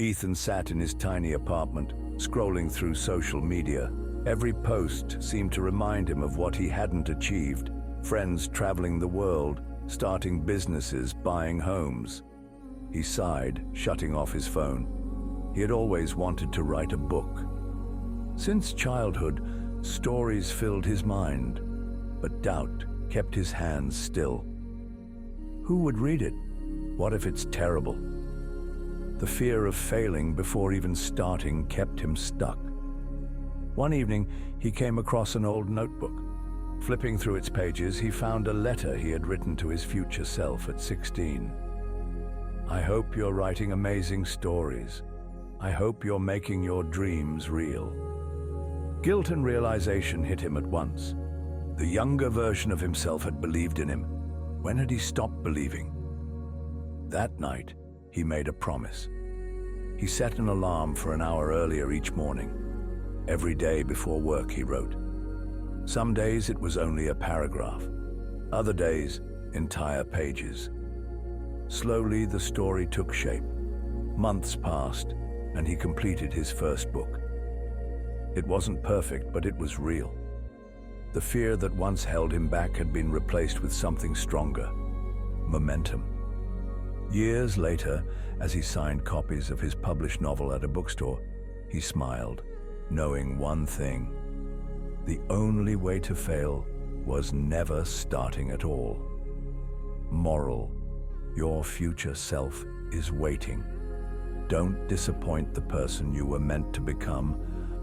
Ethan sat in his tiny apartment, scrolling through social media. Every post seemed to remind him of what he hadn't achieved: friends traveling the world, starting businesses, buying homes. He sighed, shutting off his phone. He had always wanted to write a book. Since childhood, stories filled his mind, but doubt kept his hands still. Who would read it? What if it's terrible? The fear of failing before even starting kept him stuck. One evening, he came across an old notebook. Flipping through its pages, he found a letter he had written to his future self at 16. "I hope you're writing amazing stories. I hope you're making your dreams real." Guilt and realization hit him at once. The younger version of himself had believed in him. When had he stopped believing? That night, he made a promise. He set an alarm for an hour earlier each morning. Every day before work, he wrote. Some days it was only a paragraph. Other days, entire pages. Slowly, the story took shape. Months passed, and he completed his first book. It wasn't perfect, but it was real. The fear that once held him back had been replaced with something stronger: momentum. Years later, as he signed copies of his published novel at a bookstore, he smiled, knowing one thing: the only way to fail was never starting at all. Moral: your future self is waiting. Don't disappoint the person you were meant to become